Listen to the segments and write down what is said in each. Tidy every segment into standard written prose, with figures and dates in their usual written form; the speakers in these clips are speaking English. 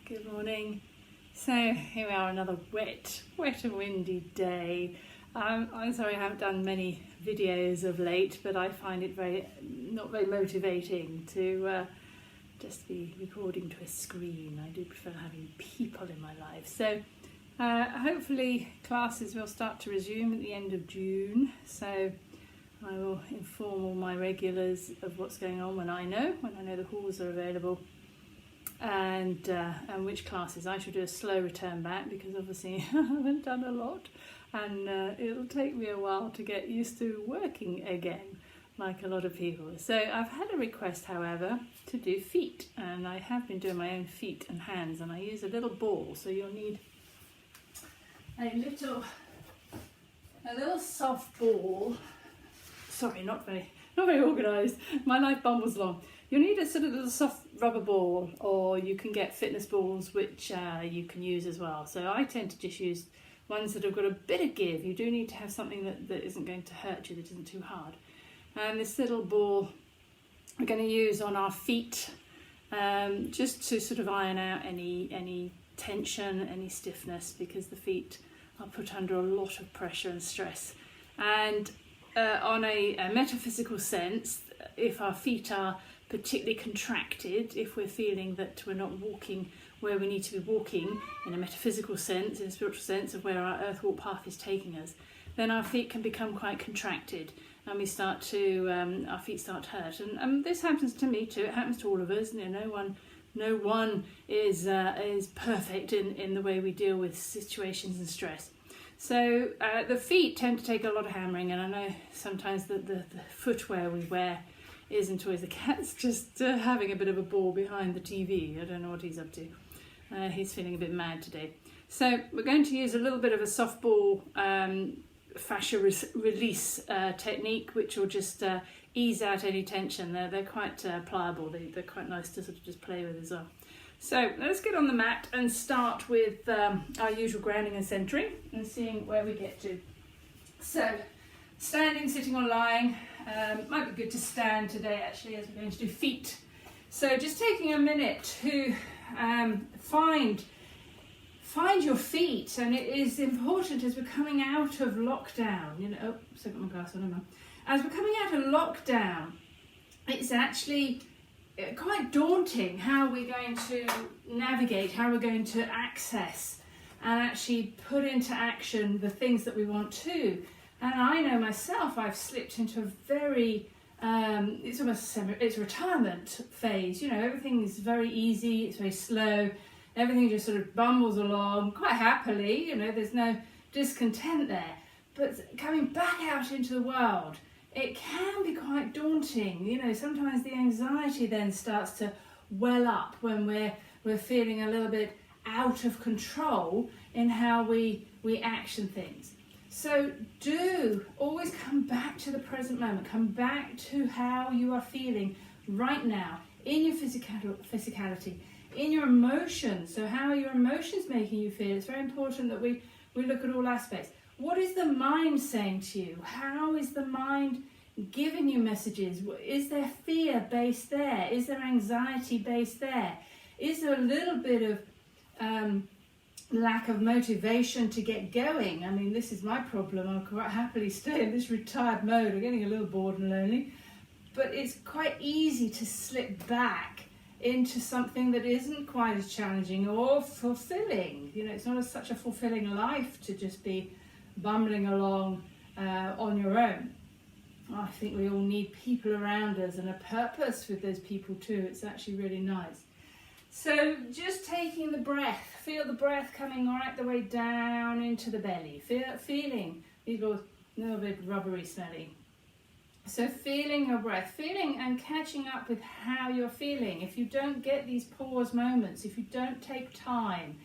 Good morning. So here we are, another wet and windy day. I'm sorry I haven't done many videos of late, but I find it not very motivating to just be recording to a screen. I do prefer having people in my life. So hopefully classes will start to resume at the end of June. So I will inform all my regulars of what's going on when I know the halls are available. And which classes. I should do a slow return back because obviously I haven't done a lot, and it'll take me a while to get used to working again like a lot of people. So I've had a request, however, to do feet, and I have been doing my own feet and hands, and I use a little ball, so you'll need a little soft ball. Sorry, not very organised. My life bumbles along. You'll need a sort of little soft rubber ball, or you can get fitness balls which you can use as well. So I tend to just use ones that have got a bit of give. You do need to have something that isn't going to hurt you, that isn't too hard. And this little ball we're going to use on our feet, just to sort of iron out any tension, any stiffness, because the feet are put under a lot of pressure and stress. And on a metaphysical sense, if our feet are particularly contracted, if we're feeling that we're not walking where we need to be walking in a metaphysical sense, in a spiritual sense of where our earth walk path is taking us, then our feet can become quite contracted, and our feet start to hurt. And this happens to me too. It happens to all of us. No one is perfect in the way we deal with situations and stress. So the feet tend to take a lot of hammering, and I know sometimes the footwear we wear isn't always. The cat's just having a bit of a ball behind the TV. I don't know what he's up to. He's feeling a bit mad today. So we're going to use a little bit of a softball fascia release technique, which will just ease out any tension. They're quite pliable. They're quite nice to sort of just play with as well. So let's get on the mat and start with our usual grounding and centering and seeing where we get to. So standing, sitting or lying. Might be good to stand today actually, as we're going to do feet. So just taking a minute to find your feet, and it is important as we're coming out of lockdown. So I've got my glass on. As we're coming out of lockdown, it's actually quite daunting how we're going to navigate, how we're going to access and actually put into action the things that we want to. And I know myself, I've slipped into a very, it's a retirement phase. Everything is very easy, it's very slow, everything just sort of bumbles along quite happily, there's no discontent there. But coming back out into the world, it can be quite daunting. Sometimes the anxiety then starts to well up when we're feeling a little bit out of control in how we action things. So do always come back to the present moment, come back to how you are feeling right now in your physicality, in your emotions. So how are your emotions making you feel? It's very important that we look at all aspects. What is the mind saying to you? How is the mind giving you messages? Is there fear based there? Is there anxiety based there? Is there a little bit of lack of motivation to get going? I mean, this is my problem. I'll quite happily stay in this retired mode. I'm getting a little bored and lonely, but it's quite easy to slip back into something that isn't quite as challenging or fulfilling. It's not such a fulfilling life to just be bumbling along on your own. I think we all need people around us and a purpose with those people too. It's actually really nice. So just taking the breath, feel the breath coming right the way down into the belly. Feeling these balls a little bit rubbery smelling. So feeling your breath, feeling and catching up with how you're feeling. If you don't get these pause moments, if you don't take time,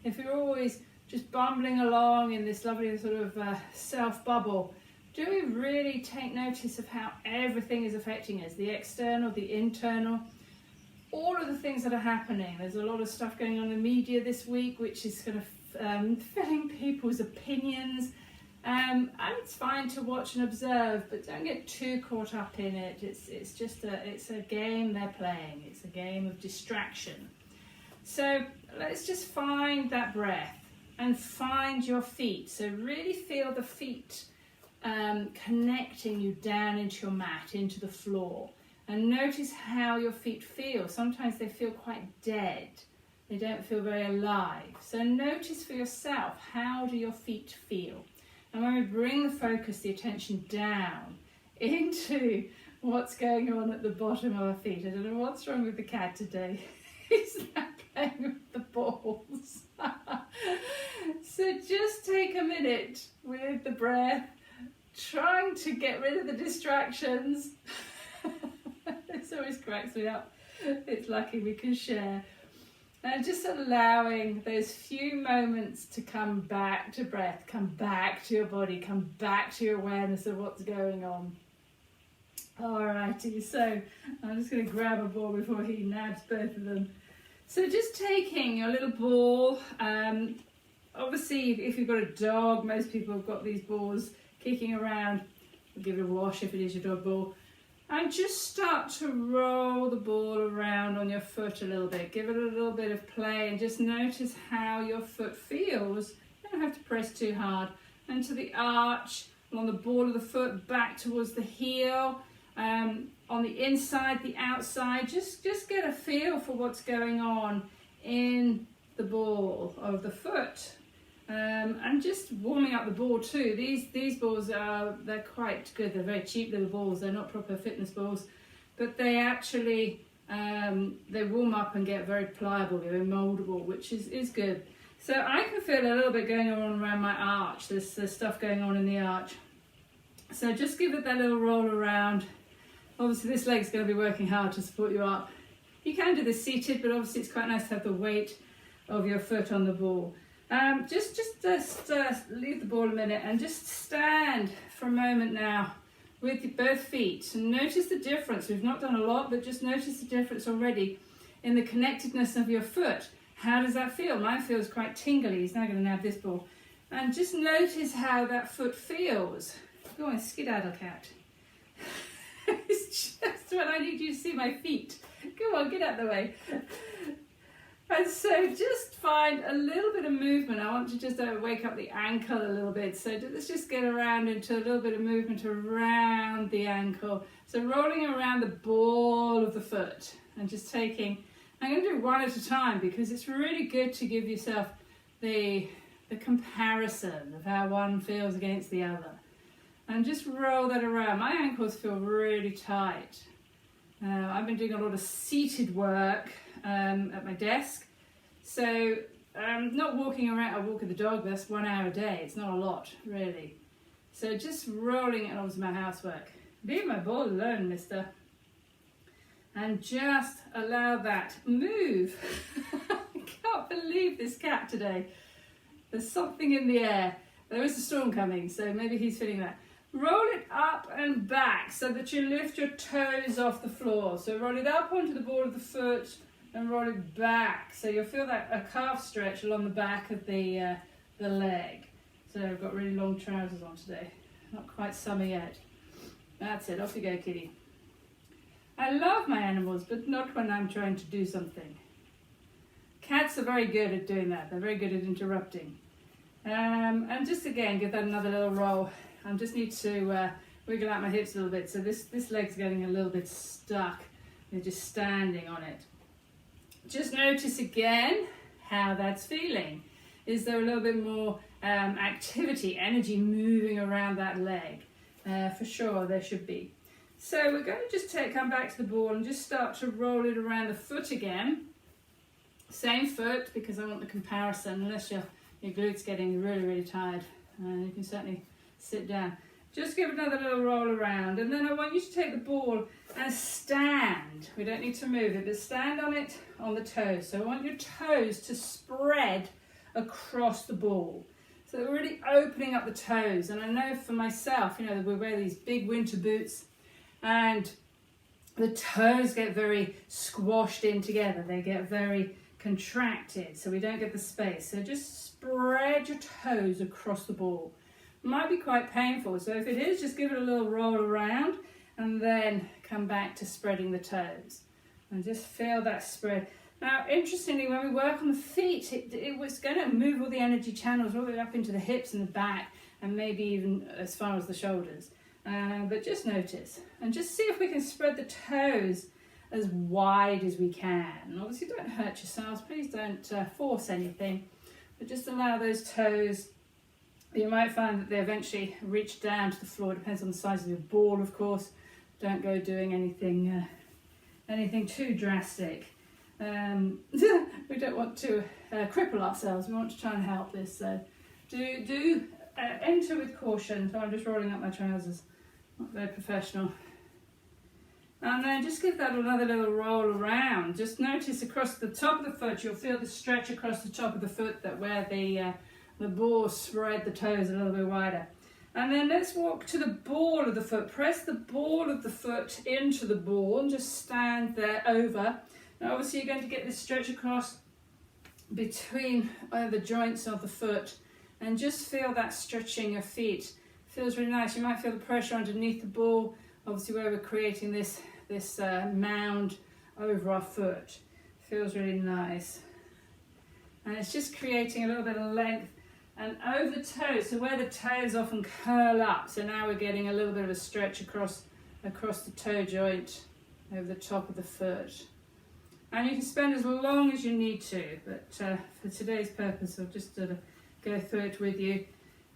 if you're always just bumbling along in this lovely sort of self-bubble, do we really take notice of how everything is affecting us? The external, the internal, all of the things that are happening. There's a lot of stuff going on in the media this week, which is kind of filling people's opinions. And it's fine to watch and observe, but don't get too caught up in it. It's a game they're playing. It's a game of distraction. So let's just find that breath and find your feet. So really feel the feet connecting you down into your mat, into the floor. And notice how your feet feel. Sometimes they feel quite dead. They don't feel very alive. So notice for yourself, how do your feet feel? And when we bring the focus, the attention down into what's going on at the bottom of our feet. I don't know what's wrong with the cat today. He's not playing with the balls. So just take a minute with the breath, trying to get rid of the distractions. This always cracks me up. It's lucky we can share. And just allowing those few moments to come back to breath, come back to your body, come back to your awareness of what's going on. Alrighty, so I'm just going to grab a ball before he nabs both of them. So just taking your little ball, obviously if you've got a dog, most people have got these balls kicking around. Give it a wash if it is your dog ball. And just start to roll the ball around on your foot a little bit. Give it a little bit of play and just notice how your foot feels. You don't have to press too hard. And to the arch, along the ball of the foot, back towards the heel. On the inside, the outside. Just get a feel for what's going on in the ball of the foot. And just warming up the ball too. These balls they're quite good. They're very cheap little balls. They're not proper fitness balls, but they actually they warm up and get very pliable. They're moldable, which is good. So I can feel a little bit going on around my arch. There's stuff going on in the arch. So just give it that little roll around. Obviously this leg's going to be working hard to support you up. You can do this seated, but obviously it's quite nice to have the weight of your foot on the ball. Just leave the ball a minute and just stand for a moment now with both feet and notice the difference. We've not done a lot, but just notice the difference already in the connectedness of your foot. How does that feel? Mine feels quite tingly. He's now going to nab this ball. And just notice how that foot feels. Go on, skedaddle, cat. It's just when I need you to see my feet. Come on, get out of the way. And so just find a little bit of movement. I want to just wake up the ankle a little bit. So let's just get around into a little bit of movement around the ankle. So rolling around the ball of the foot and just taking, I'm going to do one at a time because it's really good to give yourself the comparison of how one feels against the other. And just roll that around. My ankles feel really tight. I've been doing a lot of seated work at my desk, so I'm not walking around. I walk with the dog. That's 1 hour a day. It's not a lot, really. So just rolling it onto my housework. Leave my ball alone, mister. And just allow that move. I can't believe this cat today. There's something in the air. There is a storm coming, so maybe he's feeling that. Roll it up and back so that you lift your toes off the floor. So roll it up onto the ball of the foot and roll it back. So you'll feel that a calf stretch along the back of the leg. So I've got really long trousers on today. Not quite summer yet. That's it, off you go, kitty. I love my animals, but not when I'm trying to do something. Cats are very good at doing that. They're very good at interrupting. And just again, give that another little roll. I just need to wiggle out my hips a little bit. So this leg's getting a little bit stuck. They're just standing on it. Just notice again how that's feeling. Is there a little bit more activity, energy moving around that leg? For sure, there should be. So we're going to just come back to the ball and just start to roll it around the foot again. Same foot, because I want the comparison, unless your glutes getting really, really tired. You can certainly sit down. Just give another little roll around, and then I want you to take the ball and stand. We don't need to move it, but stand on it on the toes. So I want your toes to spread across the ball. So we're really opening up the toes. And I know for myself, we wear these big winter boots and the toes get very squashed in together. They get very contracted, so we don't get the space. So just spread your toes across the ball. Might be quite painful, so if it is, just give it a little roll around and then come back to spreading the toes and just feel that spread. Now, interestingly, when we work on the feet, it was going to move all the energy channels all the way up into the hips and the back, and maybe even as far as the shoulders. But just notice, and just see if we can spread the toes as wide as we can. Obviously, don't hurt yourselves. Please don't force anything, but just allow those toes. You might find that they eventually reach down to the floor. It depends on the size of your ball, of course. Don't go doing anything too drastic. We don't want to cripple ourselves. We want to try and help this. So do enter with caution. So I'm just rolling up my trousers. Not very professional. And then just give that another little roll around. Just notice across the top of the foot, you'll feel the stretch across the top of the foot, that where the ball spread the toes a little bit wider. And then let's walk to the ball of the foot. Press the ball of the foot into the ball and just stand there over. Now obviously you're going to get this stretch across between the joints of the foot, and just feel that stretching your feet. Feels really nice. You might feel the pressure underneath the ball, obviously where we're creating this mound over our foot. Feels really nice. And it's just creating a little bit of length and over the toes, so where the toes often curl up. So now we're getting a little bit of a stretch across the toe joint over the top of the foot. And you can spend as long as you need to, but for today's purpose, I'll just go through it with you.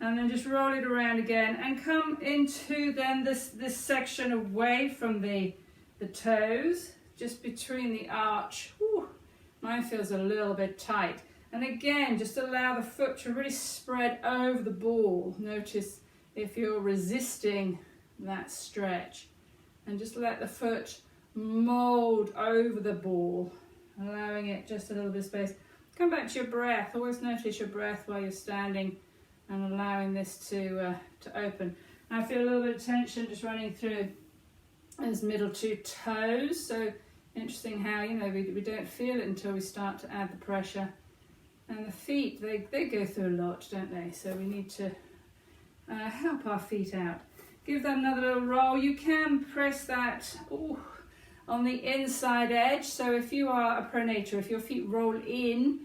And then just roll it around again and come into then this section away from the toes, just between the arch. Whew, mine feels a little bit tight. And again, just allow the foot to really spread over the ball. Notice if you're resisting that stretch. And just let the foot mold over the ball, allowing it just a little bit of space. Come back to your breath. Always notice your breath while you're standing and allowing this to open. I feel a little bit of tension just running through those middle two toes. So interesting how, we don't feel it until we start to add the pressure. And the feet, they go through a lot, don't they? So we need to help our feet out. Give that another little roll. You can press that on the inside edge. So if you are a pronator, if your feet roll in,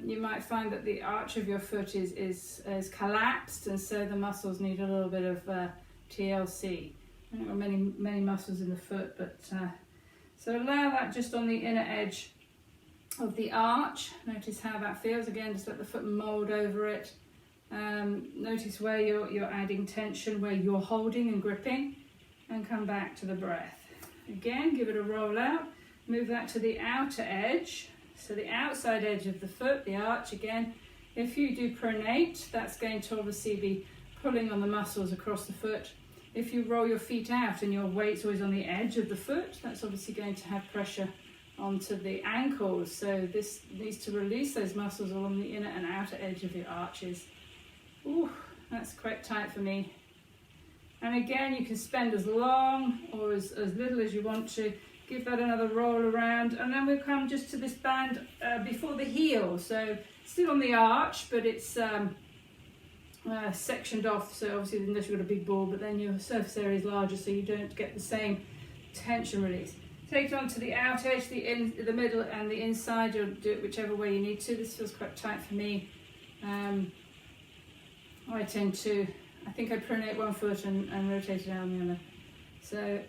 you might find that the arch of your foot is collapsed, and so the muscles need a little bit of TLC. There are many muscles in the foot, but so allow that just on the inner edge of the arch. Notice how that feels. Again, just let the foot mold over it. Notice where you're adding tension, where you're holding and gripping, and come back to the breath. Again, give it a roll out. Move that to the outer edge. So the outside edge of the foot, the arch again. If you do pronate, that's going to obviously be pulling on the muscles across the foot. If you roll your feet out and your weight's always on the edge of the foot, that's obviously going to have pressure onto the ankles. So this needs to release those muscles along the inner and outer edge of your arches. Ooh, that's quite tight for me. And again, you can spend as long or as little as you want to. Give that another roll around, and then we'll come just to this band before the heel. So still on the arch, but it's sectioned off. So obviously, unless you've got a big ball, but then your surface area is larger, so you don't get the same tension release. Take it onto the out edge, the middle, and the inside. You'll do it whichever way you need to. This feels quite tight for me. I think I pronate one foot and rotate it down the other. So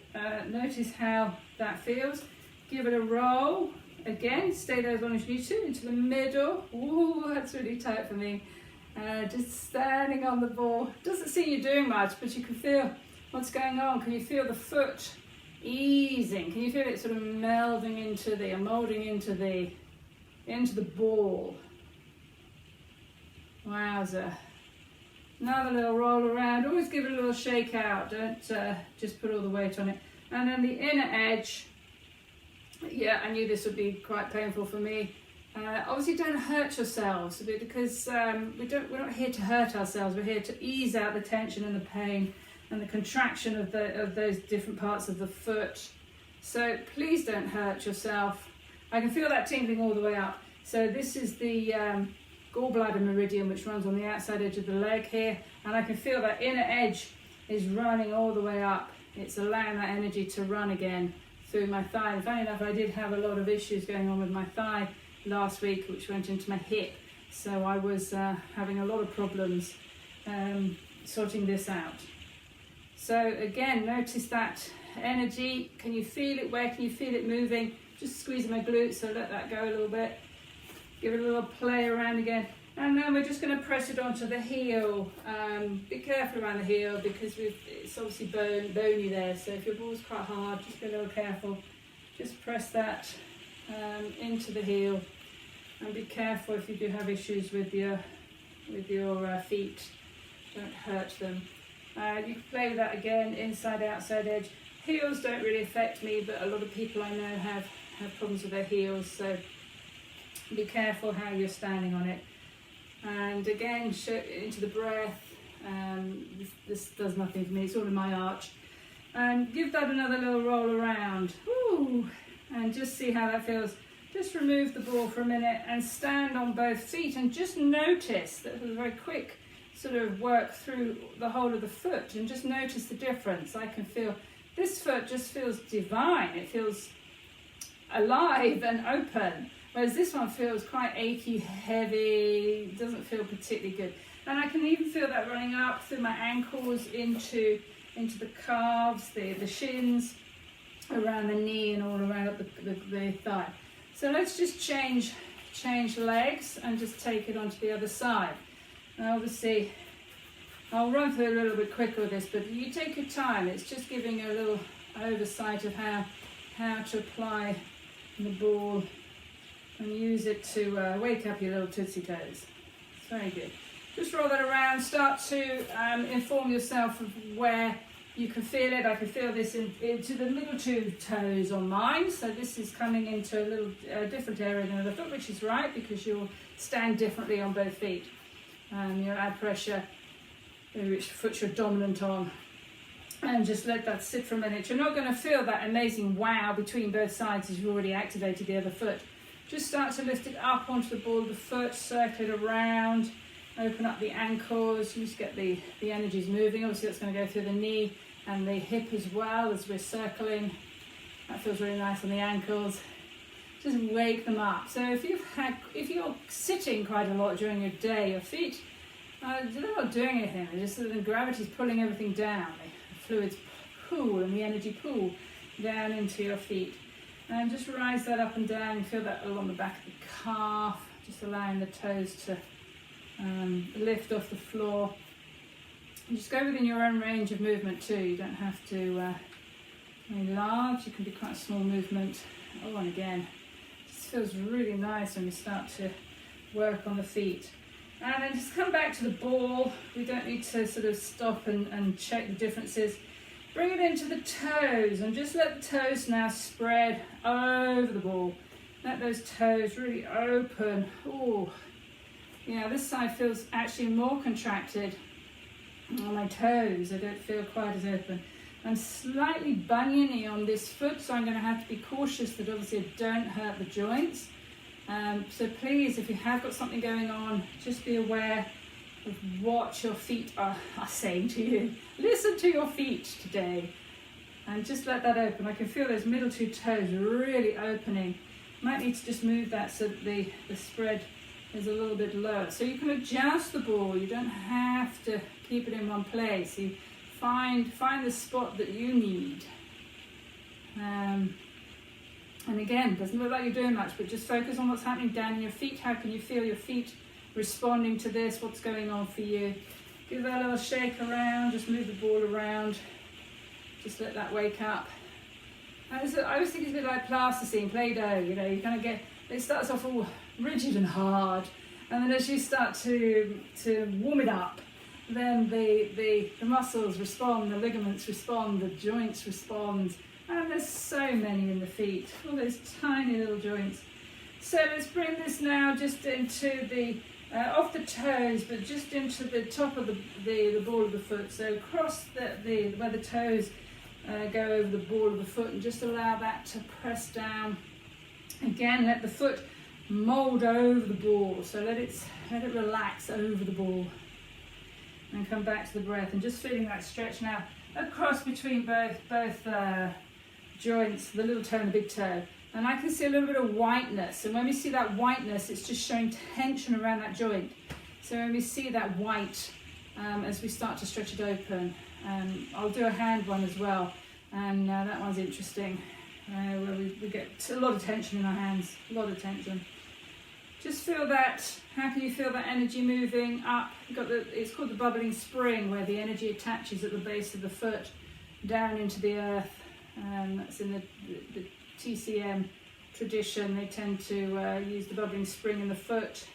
notice how that feels. Give it a roll. Again, stay there as long as you need to, into the middle. Ooh, that's really tight for me. Just standing on the ball. Doesn't seem you're doing much, but you can feel what's going on. Can you feel the foot easing? Can you feel it sort of melding into molding into the ball? Wowza. Another little roll around. Always give it a little shake out. Don't just put all the weight on it. And then the inner edge. Yeah, I knew this would be quite painful for me. Obviously, don't hurt yourselves because we're not here to hurt ourselves. We're here to ease out the tension and the pain and the contraction of those different parts of the foot. So please don't hurt yourself. I can feel that tingling all the way up. So this is the gallbladder meridian, which runs on the outside edge of the leg here, and I can feel that inner edge is running all the way up. It's allowing that energy to run again through my thigh. And funny enough, I did have a lot of issues going on with my thigh last week, which went into my hip. So I was having a lot of problems sorting this out. So again, notice that energy. Can you feel it? Where can you feel it moving? Just squeezing my glutes, so let that go a little bit. Give it a little play around again. And then we're just going to press it onto the heel. Be careful around the heel because it's obviously bony there. So if your ball's quite hard, just be a little careful. Just press that into the heel. And be careful if you do have issues with your feet. Don't hurt them. You can play with that again, inside, outside edge. Heels don't really affect me, but a lot of people I know have problems with their heels. So be careful how you're standing on it. And again, into the breath. This does nothing for me, it's all in my arch. And give that another little roll around. Ooh. And just see how that feels. Just remove the ball for a minute and stand on both feet and just notice that it was a very quick sort of work through the whole of the foot and just notice the difference. I can feel this foot just feels divine. It feels alive and open, whereas this one feels quite achy, heavy, doesn't feel particularly good. And I can even feel that running up through my ankles into the calves, the shins, around the knee and all around up the thigh. So let's just change legs and just take it onto the other side. Now obviously, I'll run through a little bit quicker with this, but you take your time. It's just giving a little oversight of how to apply the ball and use it to wake up your little tootsie toes. It's very good. Just roll that around. Start to inform yourself of where you can feel it. I can feel this into the middle two toes on mine. So this is coming into a little different area than the foot, which is right because you'll stand differently on both feet. You'll add pressure which foot you're dominant on. And just let that sit for a minute. You're not going to feel that amazing wow between both sides as you've already activated the other foot. Just start to lift it up onto the ball of the foot, circle it around, open up the ankles, you just get the energies moving. Obviously that's going to go through the knee and the hip as well as we're circling. That feels really nice on the ankles. Just wake them up. So if you're sitting quite a lot during your day, your feet, they're not doing anything. They're just the gravity's pulling everything down. The fluids pool and the energy pool down into your feet. And just rise that up and down. You feel that along the back of the calf, just allowing the toes to lift off the floor. And just go within your own range of movement too. You don't have to be large. You can do quite a small movement. Oh, and again, it just feels really nice when we start to work on the feet. And then just come back to the ball. We don't need to sort of stop and check the differences. Bring it into the toes and just let the toes now spread over the ball. Let those toes really open. Oh, yeah, this side feels actually more contracted on my toes. I don't feel quite as open. I'm slightly buniony on this foot, so I'm going to have to be cautious that obviously I don't hurt the joints. So please, if you have got something going on, just be aware of what your feet are saying to you. Listen to your feet today and just let that open. I can feel those middle two toes really opening. Might need to just move that so that the spread is a little bit lower. So you can adjust the ball. You don't have to keep it in one place. You find the spot that you need. And again, doesn't look like you're doing much, but just focus on what's happening down in your feet. How can you feel your feet responding to this? What's going on for you? Give that a little shake around, just move the ball around. Just let that wake up. And I always think it's a bit like plasticine, Play-Doh, you know, you kind of it starts off all rigid and hard, and then as you start to warm it up, then the muscles respond, the ligaments respond, the joints respond, and there's so many in the feet, all those tiny little joints. So let's bring this now just into the, off the toes, but just into the top of the ball of the foot. So across where the toes go over the ball of the foot, and just allow that to press down. Again, let the foot mold over the ball, so let it relax over the ball. And come back to the breath, and just feeling that stretch now across between both joints, the little toe and the big toe. And I can see a little bit of whiteness. And when we see that whiteness, it's just showing tension around that joint. So when we see that white, as we start to stretch it open, I'll do a hand one as well. And that one's interesting, where we get a lot of tension in our hands, a lot of tension. Just feel that. How can you feel that energy moving up? You've got it's called the bubbling spring, where the energy attaches at the base of the foot down into the earth. That's in the TCM tradition. They tend to use the bubbling spring in the foot.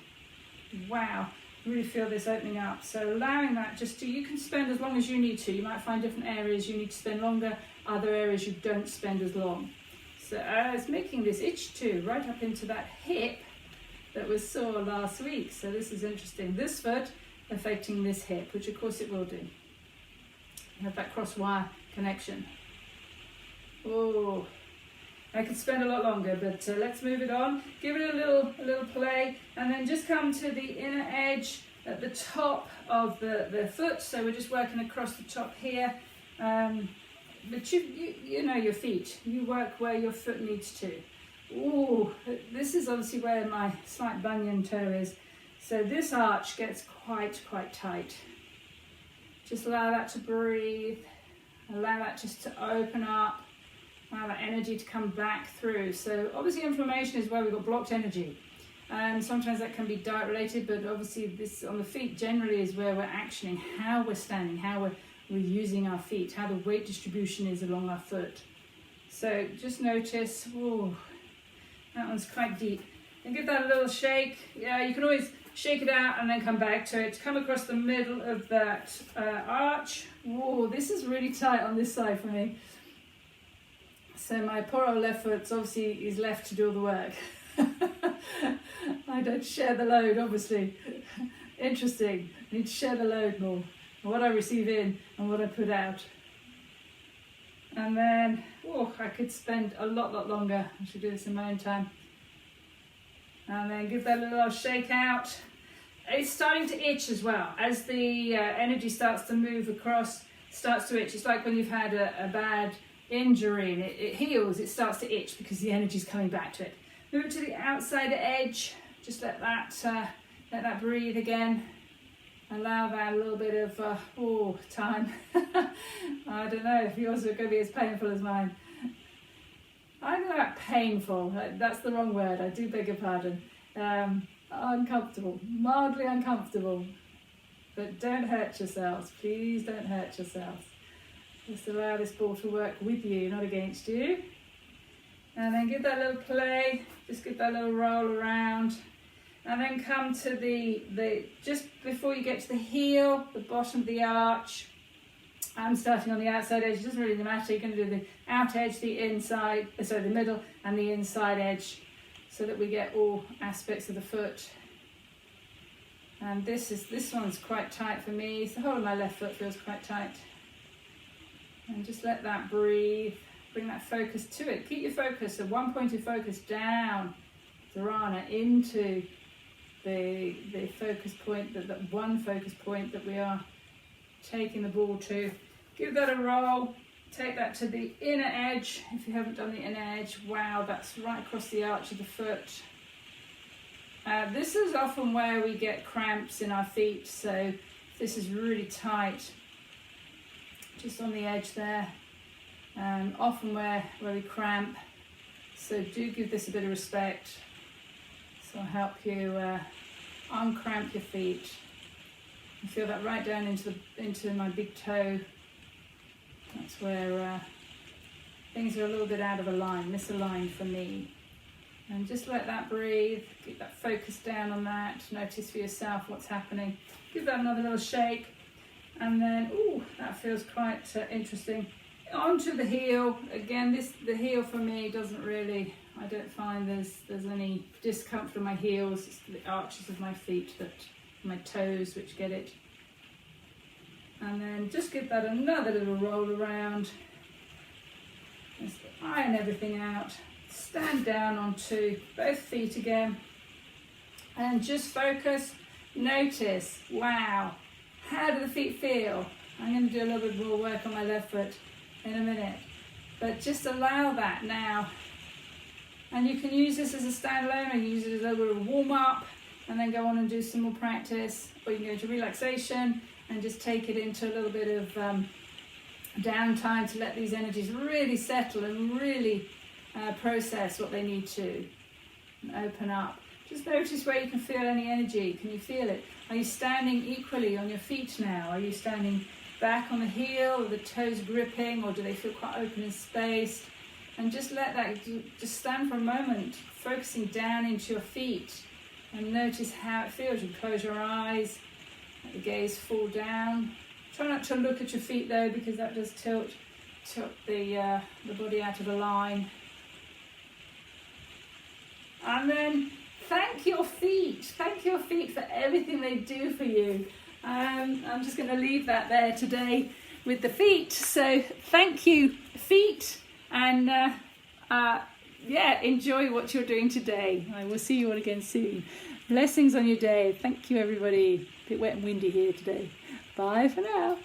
Wow, really feel this opening up. So allowing that, you can spend as long as you need to. You might find different areas you need to spend longer, other areas you don't spend as long. So it's making this itch too, right up into that hip that we saw last week. So this is interesting. This foot affecting this hip, which of course it will do. You have that cross wire connection. Oh, I could spend a lot longer, but let's move it on. Give it a little play, and then just come to the inner edge at the top of the foot. So we're just working across the top here. But you know your feet. You work where your foot needs to. Ooh, this is obviously where my slight bunion toe is. So this arch gets quite tight. Just allow that to breathe. Allow that just to open up. Allow that energy to come back through. So obviously inflammation is where we've got blocked energy. And sometimes that can be diet related, but obviously this on the feet generally is where we're actioning, how we're standing, how we're using our feet, how the weight distribution is along our foot. So just notice, ooh, that one's quite deep. And give that a little shake. Yeah, you can always shake it out and then come back to it. Come across the middle of that arch. Whoa, this is really tight on this side for me. So my poor old left foot obviously is left to do all the work. I don't share the load, obviously. Interesting. I need to share the load more. What I receive in and what I put out. And then, oh, I could spend a lot longer. I should do this in my own time. And then give that a little shake out. It's starting to itch as well. As the energy starts to move across, starts to itch. It's like when you've had a bad injury and it heals, it starts to itch because the energy's coming back to it. Move it to the outside edge. Just let that breathe again. Allow that a little bit of time. I don't know if yours are going to be as painful as mine. I don't know about painful. That's the wrong word. I do beg your pardon. Uncomfortable, mildly uncomfortable. But don't hurt yourselves. Please don't hurt yourselves. Just allow this ball to work with you, not against you. And then give that little play. Just give that little roll around. And then come to the just before you get to the heel, the bottom of the arch. I'm starting on the outside edge. It doesn't really matter. You're going to do the out edge, the inside, the middle, and the inside edge, so that we get all aspects of the foot. And this one's quite tight for me. The whole of my left foot feels quite tight. And just let that breathe. Bring that focus to it. Keep your focus. So one point of focus down, Dharana, into the focus point, that one focus point that we are taking the ball to. Give that a roll. Take that to the inner edge. If you haven't done the inner edge, wow, that's right across the arch of the foot. This is often where we get cramps in our feet, so this is really tight. Just on the edge there. Often where we cramp. So do give this a bit of respect. So I'll help you uncramp your feet. I feel that right down into my big toe. That's where things are a little bit out of line, misaligned for me. And just let that breathe. Keep that focus down on that. Notice for yourself what's happening. Give that another little shake. And then, ooh, that feels quite interesting. Onto the heel. Again, the heel for me doesn't really, I don't find there's any discomfort in my heels. It's the arches of my feet, my toes which get it. And then just give that another little roll around. Just iron everything out. Stand down onto both feet again. And just focus. Notice, wow, how do the feet feel? I'm going to do a little bit more work on my left foot in a minute. But just allow that now. And you can use this as a standalone, or you use it as a little warm-up, and then go on and do some more practice. Or you can go into relaxation and just take it into a little bit of downtime to let these energies really settle and really process what they need to and open up. Just notice where you can feel any energy. Can you feel it? Are you standing equally on your feet now? Are you standing back on the heel, or the toes gripping, or do they feel quite open and spaced? And just let that, just stand for a moment, focusing down into your feet, and notice how it feels. You close your eyes, let the gaze fall down. Try not to look at your feet though, because that does tilt the body out of line. And then thank your feet for everything they do for you. I'm just going to leave that there today with the feet. So thank you, feet, and enjoy what you're doing today. I will see you all again soon. Blessings on your day. Thank you, everybody. A bit wet and windy here today. Bye for now.